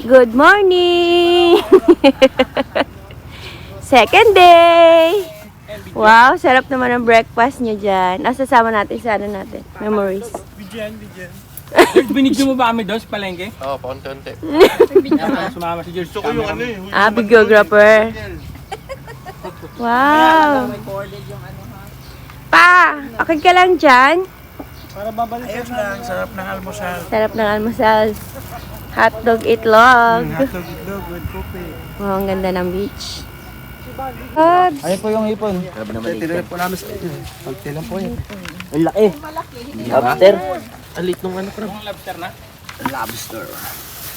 Good morning! Second day! Wow, sarap naman ang breakfast nyo dyan. Nasasama natin sa ano natin, memories. Bigyan. Binigyan mo ba kami doon sa palengke? Oo, paunti-unti. Sumama si George. Gusto ko yung ano eh. Videographer. Wow! Pa, akit ka lang dyan. Para babalik Ayos lang, sarap ng almusal. Sarap ng almusal. Hotdog itlog. Hotdog itlog with coffee. Wow, ang ganda ng beach. God. Ayun po yung ipon. Tinanong po namin sa inyo. Pagti lang po yan. Ang laki. Lobster. Alit nung ano crab. Lobster na? Lobster.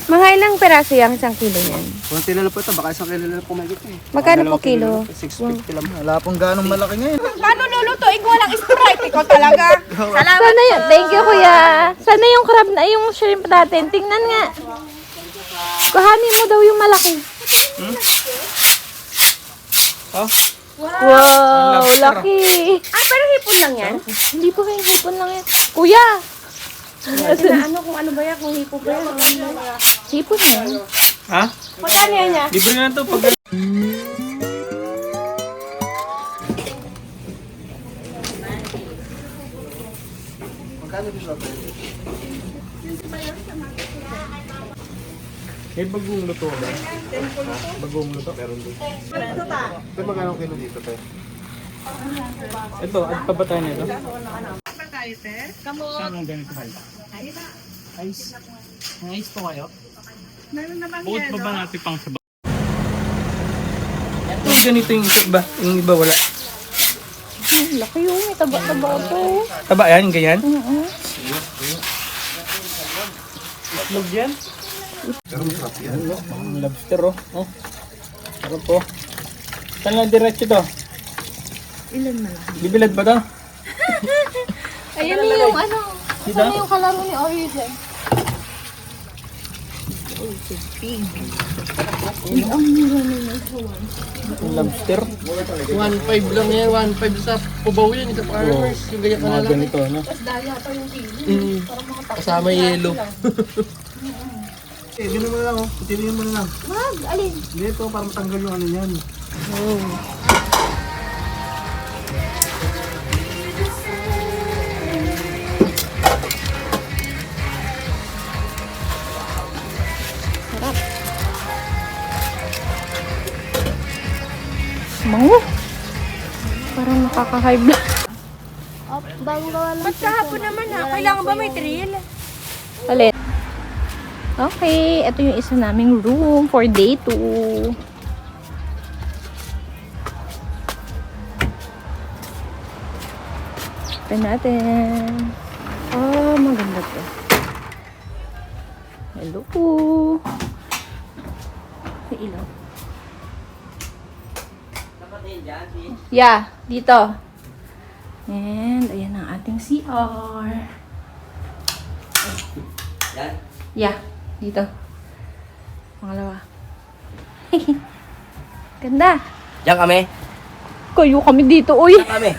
Mga ilang peraso yung isang kilo yan? Kunti lang po ito, baka isang kilo lang po may gito eh. Magkano po kilo? 650 lang. Wala pong ganong malaki ngayon. Paano lulutuin ko walang Sprite? Ikaw talaga. Salamat. Sana yun. Thank you, kuya. Sana yung crab na, yung shrimp natin. Tingnan nga. Kuhanin mo daw yung malaki. Oh? Wow, laki. Ah, pero hipon lang yan? Hindi po kayo hipon lang yan. Kuya! Ano kung ano ba yan? Kung hipo ba yan? Hipon yan. Ha? Magkano yan niya? Libre na to pag... Magkano dito ba? May bagong luto ba? Bagong luto? Meron din. Ito magkano kilo dito tayo? Ito, at pa ba tayo nito? Saan ang ganito kayo? Ice. May ice po kayo? Meron naman Bukod pa ba natin pang sabag? Yung ganito yung iba, wala. Laki yun. May taba-taba ito. Taba yan, ganyan? Itlog yan? Pero masarap yan. Ang lobster oh. Oh. Sarap po. Saan lang diretso to? Ilan na lang? Bibilad ba to? Ayun yung ano. Dito? Saan yung kalaro ni Origin? Ang lobster. 1.5 lang yan. 1.5 sa Pubaw yan. Sa farmers. Yung ganyan ka na Mga lang. ganito, ano? Kasama yelo. Eh, gano'n mo lang oh. Putilihin mo na lang. Wag, alin? Dito, para matanggal yung ano yan. Mango. Parang nakaka-high blood. Ba't kahapon naman ha? Kailangan ba may thrill? Alin? Okay, ito yung isa naming room for day 2. Open natin. Oh, maganda to. Hello po. May ilaw. Yeah, dito. And ayan ang ating CR. Yeah, dito. Pangalawa. Ganda. Diyan kami. Kayo kami dito, uy. Diyan kami.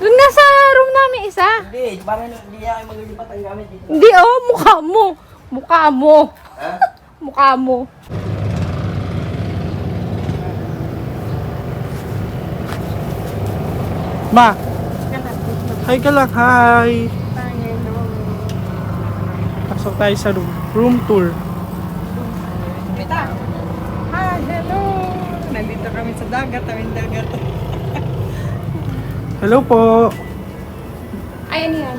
Doon nga sa room namin isa. Hindi, parang hindi na kayo maglilipat ang gamit dito. Hindi, oh, mukha mo. Mukha mo. Ha? Mukha mo. Ma! Hi ka lang, hi! Pasok tayo sa room. Room tour. Hi, hello! Nandito kami sa dagat, tawing dagat. Hello po! Ayan yan.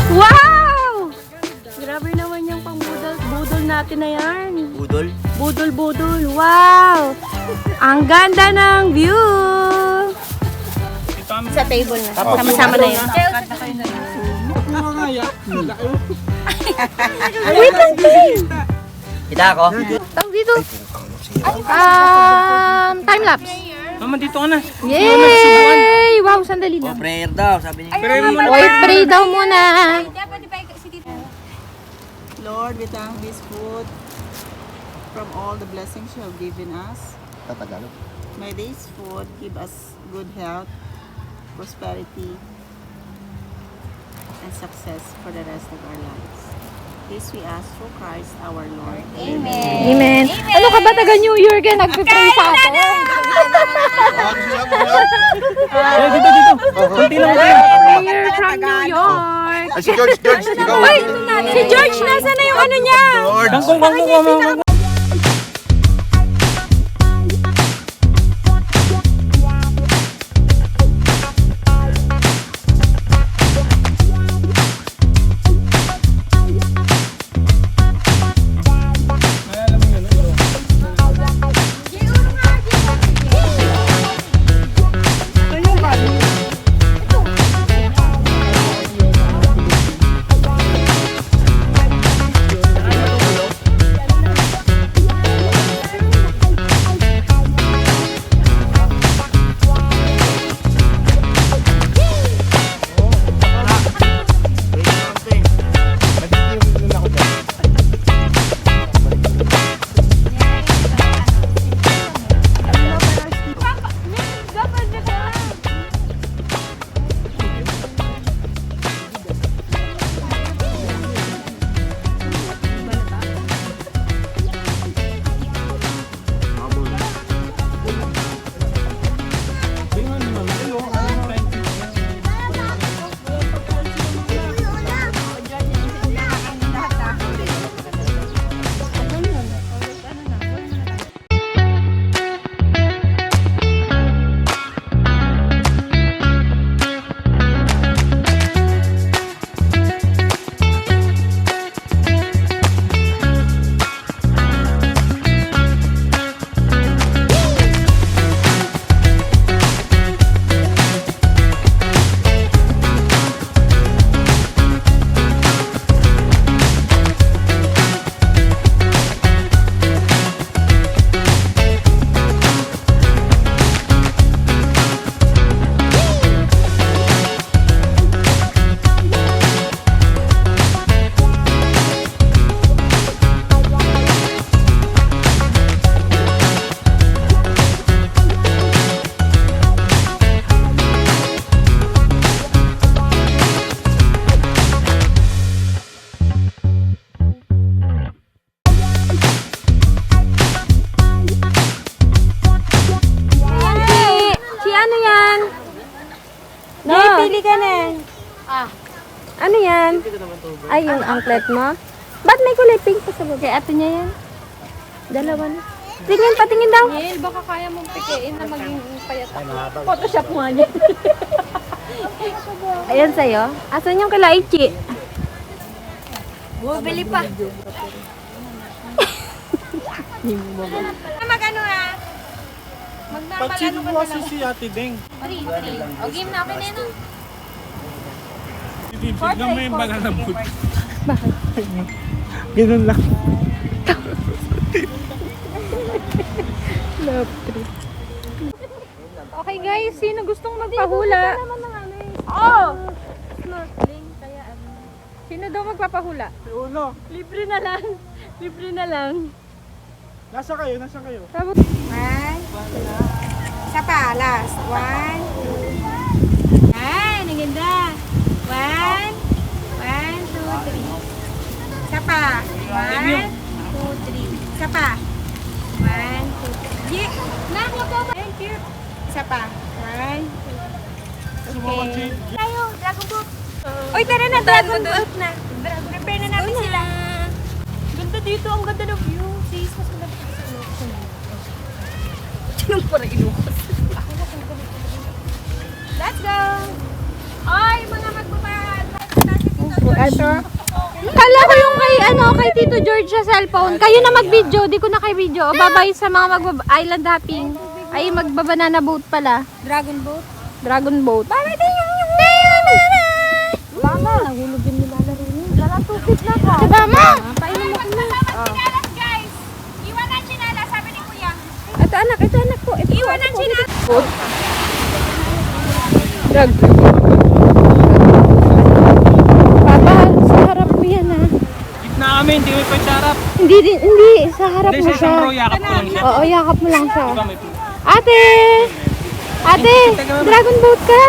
Wow! Grabe naman yung pang-budol natin na yan. Budol. Budol-budol. Wow! Ang ganda ng view! Sa table na. Sama-sama na yun. Wait lang din! Kita ako. Tawag dito. Time lapse. Mama, dito ka na. Yay! Wow, sandali lang. Prayer daw, sabi ni Oy, pray daw muna. Lord, we thank this food from all the blessings you have given us. Tatagalog. May this food give us good health, prosperity, and success for the rest of our lives. This we ask through Christ our Lord. Amen. Ano ka ba, taga New York ka nagpipray sa atin? Dito. Kunti lang tayo. Prayer from New York. Ay, si George, ikaw. Ay, si George, nasa na yung ano niya? Kangkong. Pili ka na. Ano yan? Ay, yung anklet mo? Ba't may kulay pink pa sa baba? Kaya ato niya yan. Dalawa na. Tingin, patingin daw. Neil, baka kaya mong pikiin na maging payat ako. Photoshop mo nga yan. Ayan sa'yo. Asan yung kila Ichi? Bumili pa. Mag-ano ha? Patsino mo kasi si Ate Deng. O, game na. Okay na yun. Tignan mo yung banana boat. Bakit? Ganun lang. Love trip. Okay guys, sino gustong magpahula? Oh! Snorkeling, kaya ano. Sino daw magpapahula? Si Uno. Libre na lang. Libre na lang. Nasa kayo? One. Isa pa, last. 1, 2. Yan, ang ganda. 1, 2, 3. Isa pa. 1, 2, 3. Isa pa. 1, 2, 3. Yeah. Thank you. Isa pa. 1, 2. Okay. Tayo, dragon boat. Uy, tara na, dragon boat na. Prepare na namin sila. Ganda dito. Ang ganda ng view. Sis, mas maganda sa ilocos. Sinong para ilocos? Let's go. Oy, mga magpapahal. Ito. Kala ko yung kay Tito George sa cellphone. Kayo na mag-video, di ko na kay video. O babay sa mga island hopping. Ay, magbabanana boat pala. Dragon boat. Dragon boat. Babay din yung Wala na, nahulog din nila na rin. Wala, tupit na ka. Diba, ma? Painom mo ko na. Guys, iwan na chinala, sabi ni Kuya. kami, hindi may pagsarap. Hindi, sa harap Hindi, mo sa isang row, siya. yakap ko lang siya. Oo, yakap mo lang siya. Diba may Ate! Ate! Dragon boat ka?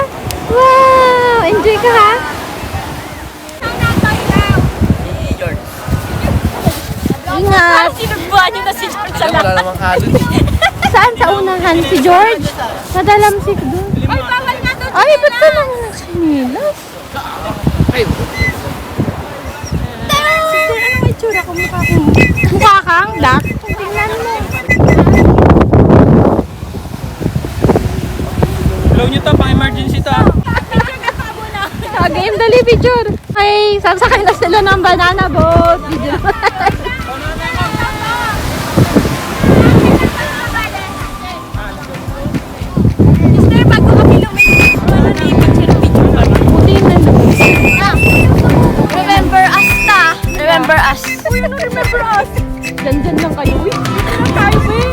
Wow! Enjoy ka ha? Ingat! Sinugbuhan niyo na si George sa Wala namang halon. Saan sa unahan? Si George? Nadalamsik doon. Ay, bawal nga doon. Ay, ba't ka nang sinilas? Ay, Anong itsura ko? Mukha ko. Mukha kang duck? Tingnan mo. Blow nyo to, pang emergency to. Game, dali picture. Ay, sasakay na sila ng banana boat. Video. Mister, bago kami lumilit, Buti na. Remember us ta. Remember us. Remember us. Dyan lang kayo. Uy, dito lang tayo, eh.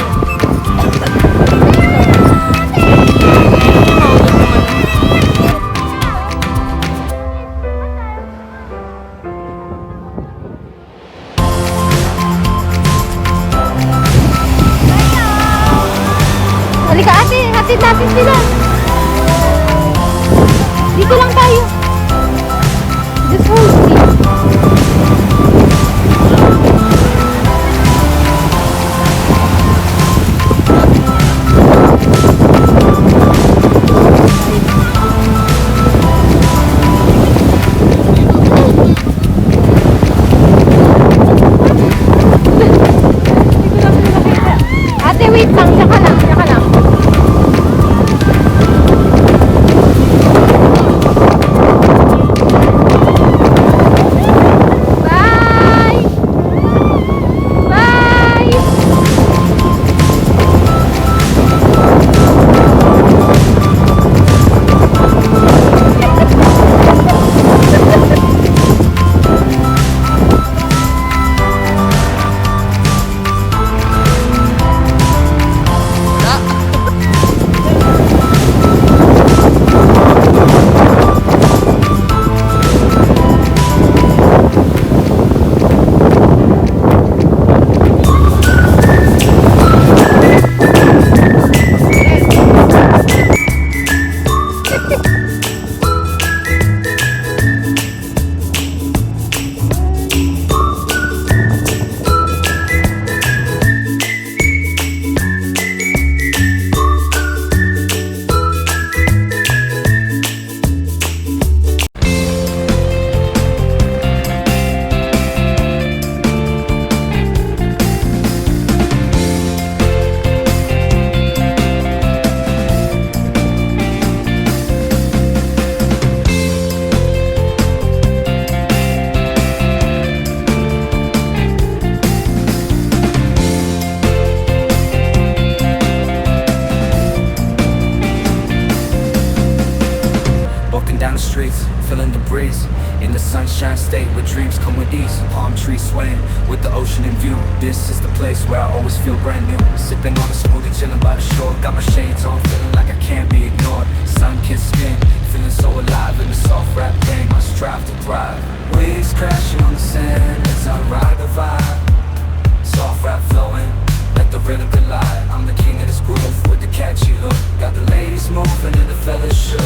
Halika ate, hatid natin sila. Dito lang tayo. Just hold still. Ate, wait lang. Tsaka lang. Tsaka lang. Bye! Bye! Walking down the streets, feeling the breeze. In the sunshine state where dreams come with ease. Palm trees swaying with the ocean in view. This is the place where I always feel brand new. Sipping on a smoothie, chilling by the shore. Got my shades on, feeling like I can't be ignored. Sun-kissed skin, feeling so alive in the soft rap game. I strive to thrive. Waves crashing on the sand as I ride the vibe. Soft rap flowing, let the rhythm collide. I'm the king of this groove with the catchy hook. Got the ladies moving and the fellas shook.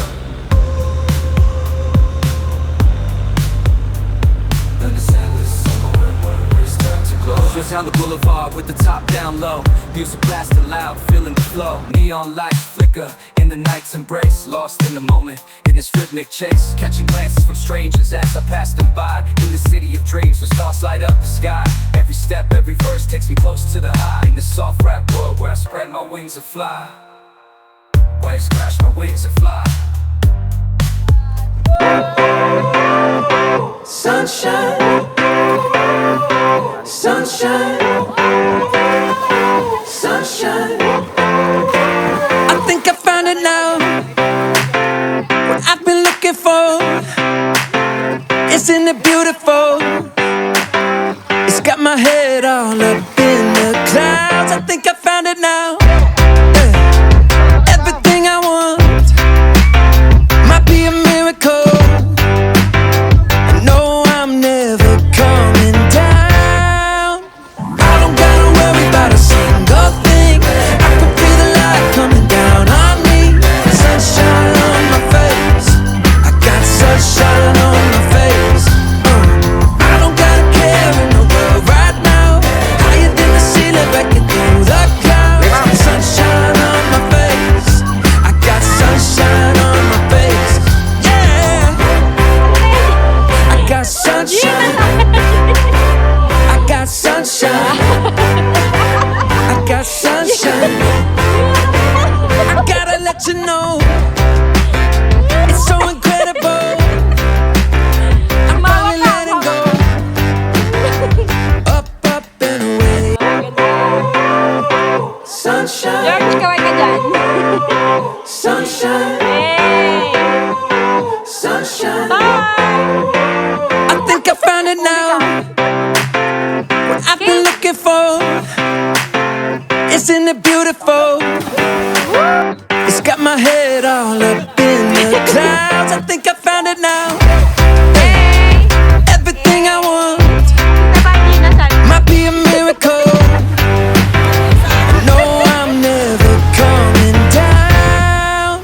Just down the boulevard with the top down low. Music blasting loud, feeling the flow. Neon lights flicker in the night's embrace. Lost in the moment, in this rhythmic chase. Catching glances from strangers as I pass them by. In the city of dreams where stars light up the sky. Every step, every verse takes me close to the high. In this soft rap world where I spread my wings and fly. Waves crash my wings and fly. Sunshine, sunshine, sunshine. I think I found it now. What I've been looking for. Isn't it beautiful? It's got my head all up in the clouds. I think I found it now. Everything I want might be a miracle. I know I'm never coming down. sunshine. I got sunshine. I gotta let you know, it's so incredible. I'm finally letting go. Up, up and away. Sunshine. George, kaway ka dyan. Sunshine. Hey! Sunshine. I think I found it now. What I've been looking for. Isn't it beautiful? It's got my head all up in the clouds. I think I found it now. Everything I want might be a miracle. No, I'm never coming down.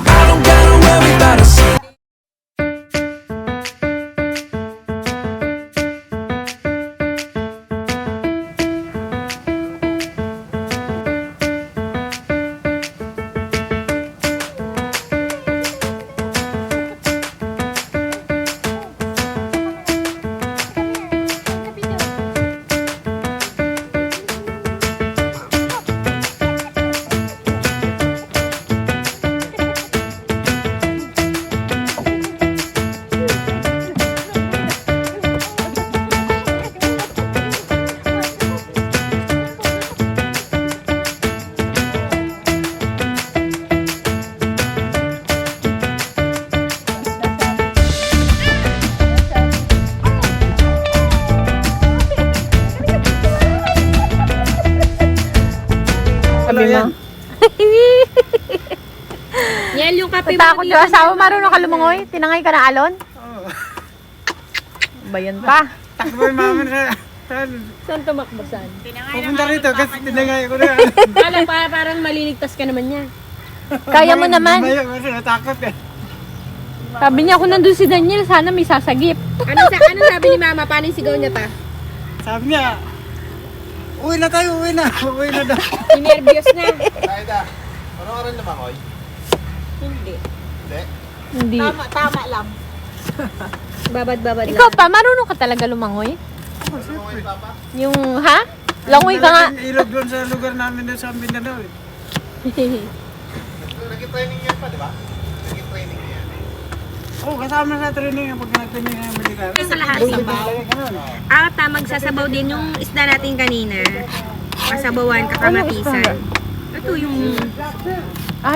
I don't gotta worry about a thing. Sabi mo. Yan yung kape mo. Natakot yung asawa, marunong ka lumangoy? Tinangay ka na alon? Ba yan pa? Takbo yung mama na saan? Saan tumakbo saan? Pupunta rito kasi tinangay ko na. Alam pa, parang maliligtas ka naman niya. Kaya mo naman. Bayo kasi natakot eh. Sabi niya, kung nandun si Daniel, sana may sasagip. Ano sabi ni mama? Paano yung sigaw niya ta? Sabi niya, uwi na tayo, uwi na. Uwi na daw. Nervyos na. Aida, ano ka rin lumangoy? Hindi. Hindi. Tama lang. Babad-babad lang. Ikaw pa, marunong ka talaga lumangoy? Lumangoy, Papa? Yung, ha? Langoy ka nga. Ilog doon sa lugar namin doon sa Mindanao eh. Nag-training yan pa, di ba? Nag-training yan. Oo, kasama sa training pag nag-training ng militar. Sa lahat sabaw. At magsasabaw din yung isda natin kanina. Masabawan, kakamatisan. Ito yung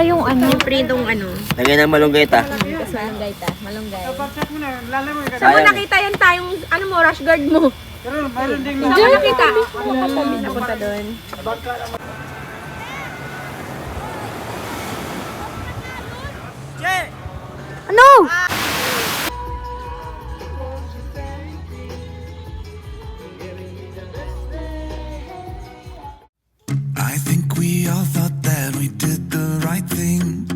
Yung ano. printong ano. Lagyan ng malunggay ta. Tapos malunggay ta. Malunggay. Pagsak mo na, lalamoy ka. Saan mo nakita yan tayong, ano mo, rush guard mo? Pero mayroon ding Saan mo nakita? Napunta doon. Ano? I think we all thought that we did the right thing,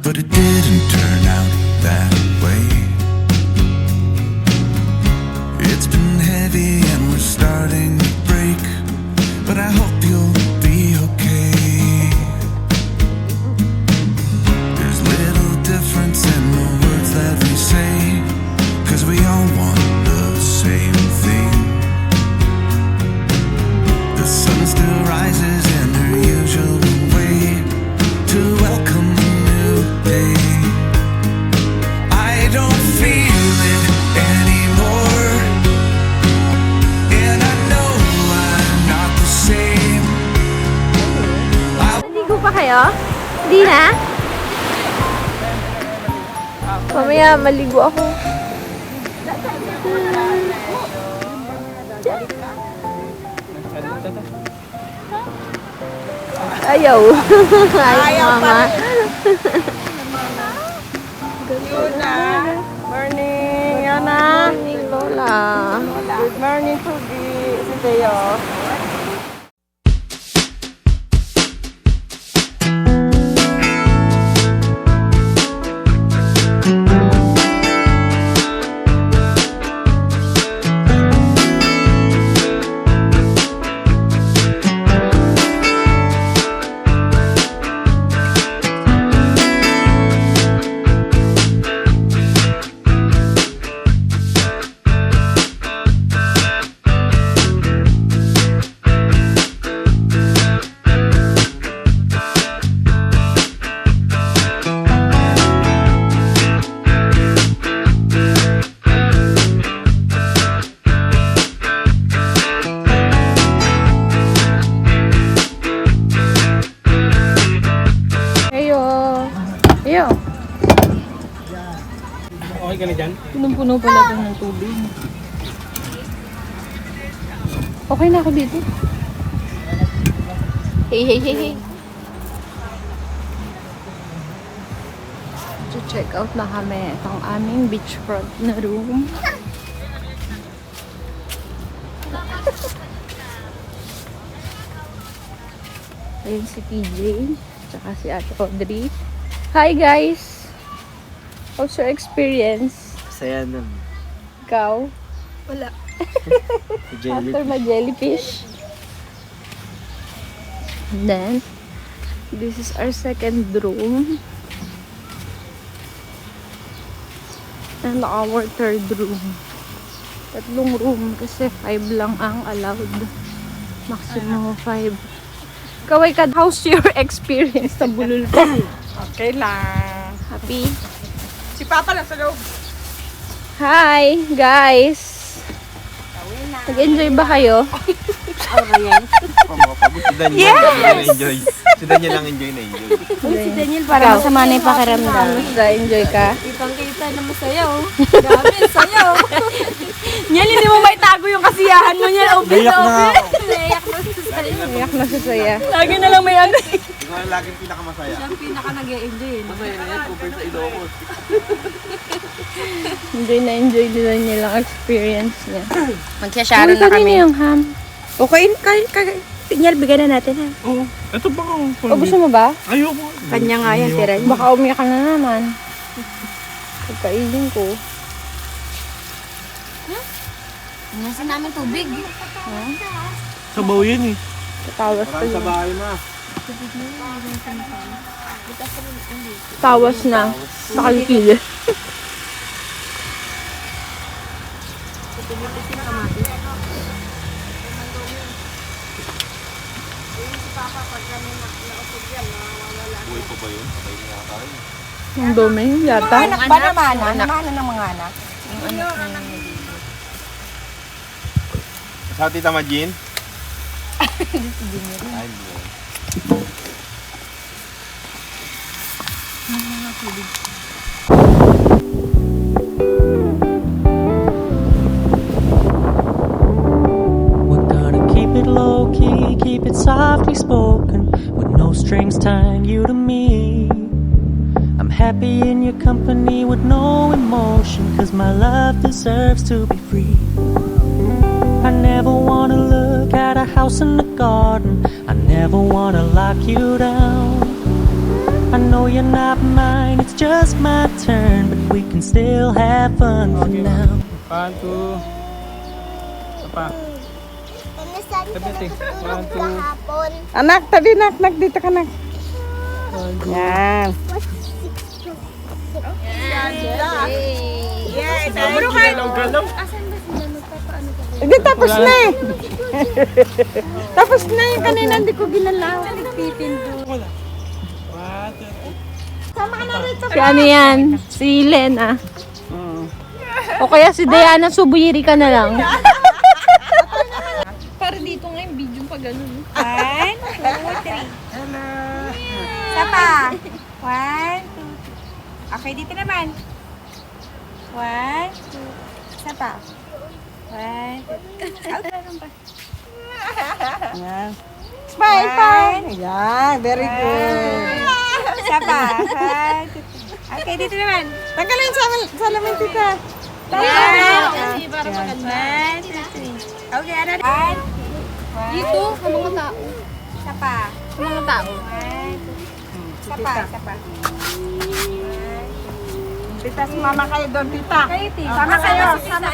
but it didn't turn out that way. It's been heavy and we're starting to break, but I hope you'll be okay. There's little difference in the words that we say, 'cause we all want the same thing. The sun still rises in her usual way to welcome a new day. I don't feel it anymore, and I know I'm not the same. Naligo pa kayo? Hindi na? Mamaya maligo ako. Ayaw. Ayaw mama. Morning, Yana. Morning, Lola. Good morning, Tugi. Si Teo. ka na dyan? Punong-puno pala ito ng tubig. Okay na ako dito. Hey. Check out na kami itong aming beachfront na room. Ayun si PJ, tsaka si Ate Audrey. Hi guys! How's your experience? Saya nun. Ikaw? Wala. After my jellyfish. And then, this is our second room. And our third room. Tatlong room kasi 5 lang ang allowed. Maximum 5. Kaway ka, how's your experience sa bulol ko? Okay lang. Happy? Si Papa lang sa loob. Hi, guys! Nag-enjoy ba kayo? Si Daniel lang enjoy. Si Daniel lang enjoy na enjoy. Si Daniel para masama na yung pakiramdam. Enjoy ka? Ipangkita na masayaw. Grabe, sayaw. Yan, hindi mo maitago yung kasiyahan mo niyan. Naiyak na ako. Naiyak na sa sayo. Iyak na sa saya. Lagi na lang may ano. Ikaw ang laging pinakamasaya. Siya ang pinaka nag-e-enjoy. Masaya na yan, compare sa Ilocos. Enjoy nila nilang experience niya. Magsashare na kami. yung ham? Okay, Tinyal, bigyan na natin ha. Oo. Ito ba kung... O gusto mo ba? Ayoko. Kanya nga yan, tira niya. Baka umiyak ka na naman. Pagkainin ko. Nasa namin tubig. Sabaw yan eh. Tawas pa Sa yun. bahay ma. Tawas na. Nakalikili. Buhay pa ba yun? Patay niya ata yun. Ang dumi yata. Anak ba naman? Namana ng mga anak. Sa Tita Majin? Ay, hindi. We're gonna keep it low key, keep it softly spoken, with no strings tying you to me. I'm happy in your company with no emotion, cause my love deserves to be free. I never wanna look at a house in the garden, I never wanna lock you down. I know you're not mine, it's just my turn, but we can still have fun for now. 1, 2. Pa. Tabi, 1, 2. Anak, tabi nak. Dito ka nak. Yan. Yeah, ito ka. Hindi, tapos na eh. Tapos na yung kanina, hindi ko ginalaw. Sama ka na rito. Si ano yan? Si Lena. O kaya si Diana Subuyiri ka na lang. Para dito nga yung video pa ganun. 1, 2, 3. Isa pa. 1, 2. Okay, dito naman. 1, 2. Isa pa. 1, 2. Out na lang pa. Yan. Smile pa. Yan, very good. Isa pa. 1, 2. Okay, dito naman. Tanggalin yung salamin, tita. Kasi para maganda. 1, 2, 3. Okay, ano? 1, Dito, sa mga tao. isa pa. Sa mga tao. 1, 2. Isa pa, isa pa. Tita, sumama kayo doon, tita. Sama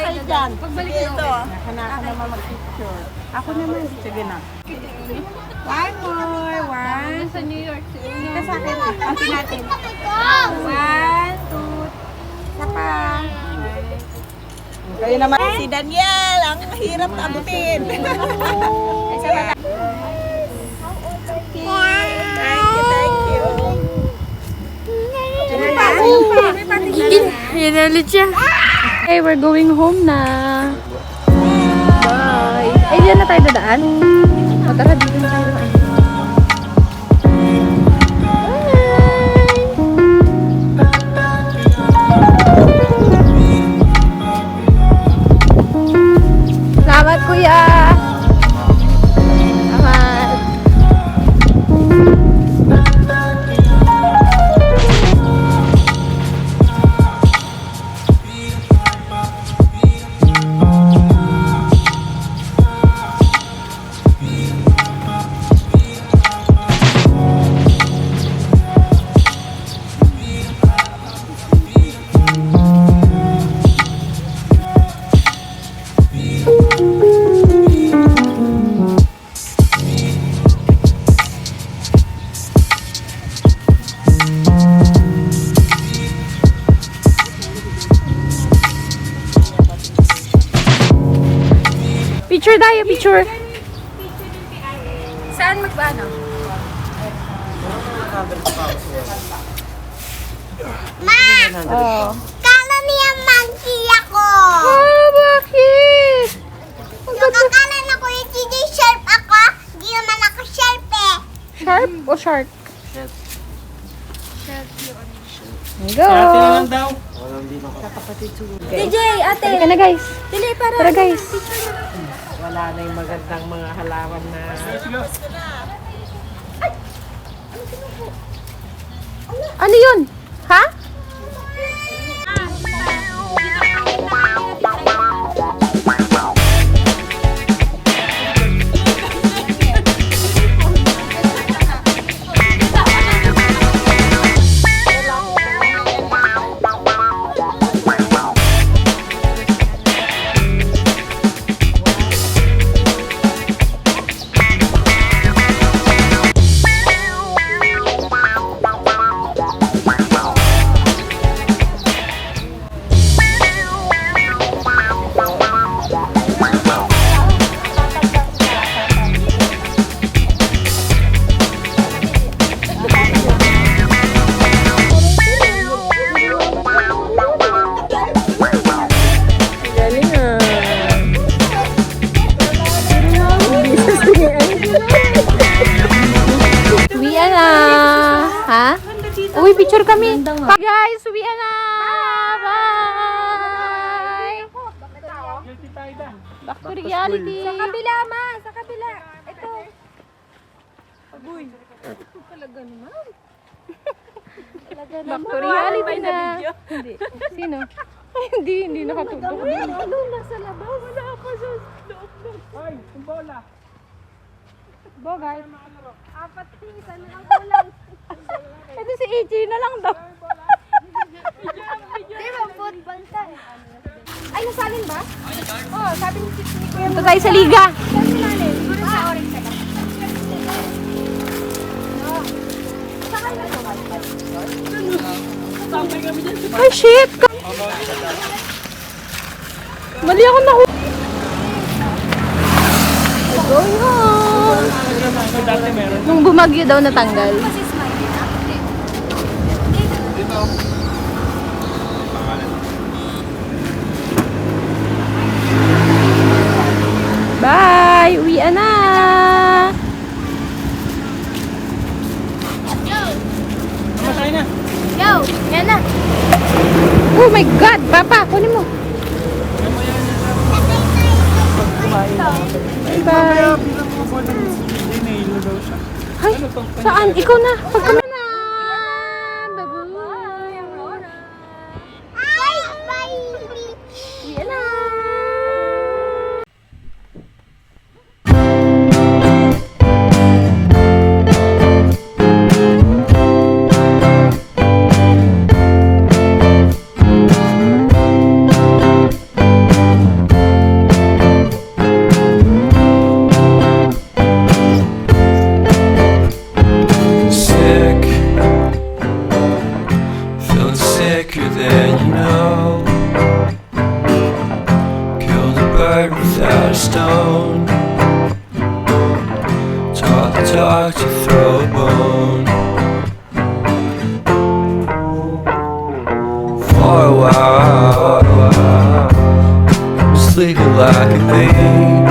kayo dyan. Pagbalik nyo. Naka naman mag-picture. Ako naman. Sige na. One more. One. Sa New York City. Dito sa akin. Auntie natin. 1, 2. Isa pa. Kayo naman. Si Daniel. Ang mahirap na abutin. Isa pa. Thank you. Yan na ulit siya. Okay, we're going home na. Bye. Ay, diyan na tayo dadaan. O, tara, dito na tayo. Bye. Picture tayo, picture. Saan magbaano? Oh. Kala niya monkey ako. Ah, bakit? Nakakala na ko yung TJ sharp ako. Di naman ako sharp eh. Sharp o shark? Go! Ate na lang daw. TJ, ate. Halika na, guys. Dili, para. Tara, guys. Wala na yung magandang mga halaman na... Ano yun? Ha? Galing ah. Uwian na. Ha? Uy, picture kami. Bye guys, uwian na. Bye. Back to reality. Sa kabila, ma. Sa kabila. Ito. Back to reality na. Hindi. Sino? Hindi nakatulog. Ano, nasa labas. Wala ako sa Ay, yung bola. Bogart. apat yung isa na ang kulang. Ito si AJ na lang daw. Di ba, football ka? Ay, nasalin ba? Oo, sabi ni Kuya. Ito tayo sa liga. Saan sinalin? Doon sa orange ka. Sakay na to. Ay, shit! Mali ako na. Go yun! Dati meron. Nung bumagyo daw natanggal. Kasi smiley na. Bye! Uwian na! Masay na. Yo, yan na. Oh my God! Papa, kunin mo. Bye! Bilang mga bola ng nail na daw siya. Ay, saan? Ikaw na. Pag kami na. Bye, bye. Uwian na. Sick, feeling sicker than you know. Killed a bird without a stone. Talk to throw a bone. For a while, sleeping like a thief.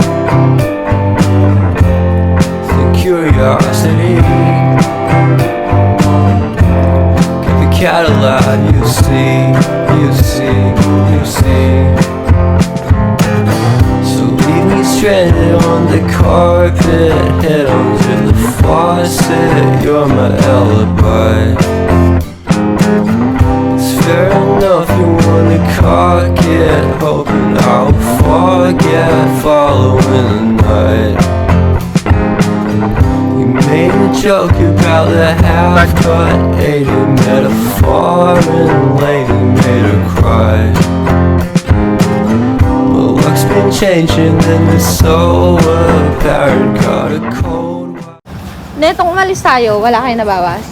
The curiosity. Give the cat a lot, you see. So leave me stranded on the carpet, head under the faucet. You're my alibi. It's fair enough you wanna cock it, hoping I'll forget following the night. We made a joke about the half-cut 80 metaphor, and lady made her cry. Well, luck's been changing and it's so apparent. Got a cold. Netong umalis tayo, wala kayo nabawas?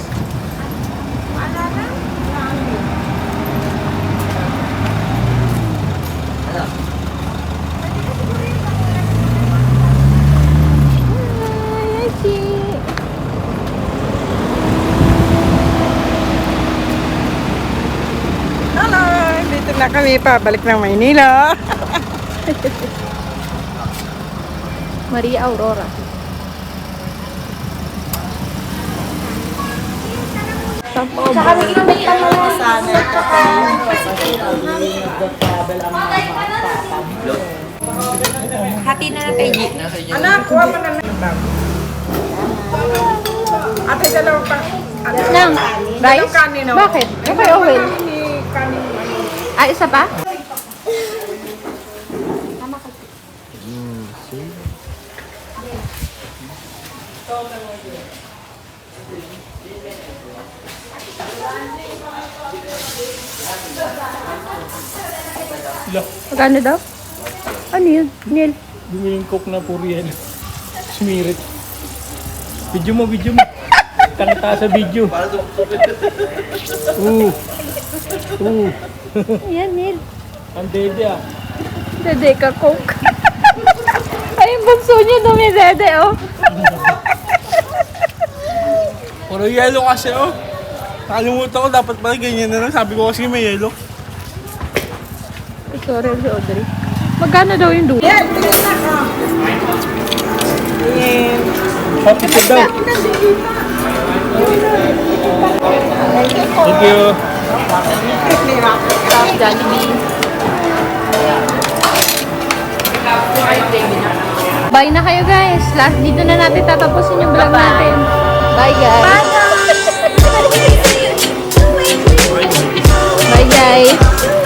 kami pabalik ng Maynila. Maria Aurora. Tsaka may inumin pa mo. Sana Hati na natin. Anak, kuha mo na lang. Ate, dalawa pa. Nang, rice? Kanino? Bakit? Okay, oil. Ah, isa pa? Magkano daw? Ano yun? Neil? Bumiling coke na puro yan. Sumirit. Video mo. Kanta sa video. Yan, Neil. Ang dede ah. Dede ka, Coke. Ay, yung bunso niya dumidede, oh. Puro yellow kasi oh. Nakalimutan ko dapat pala ganyan na lang. Sabi ko kasi may yellow. Sorry, si Audrey. Magkano daw yung dulo? Happy ka daw. Thank you. Stop, Jollibee. Bye na kayo, guys. Last, dito na natin tatapusin yung vlog natin. Bye, guys. Bye, guys.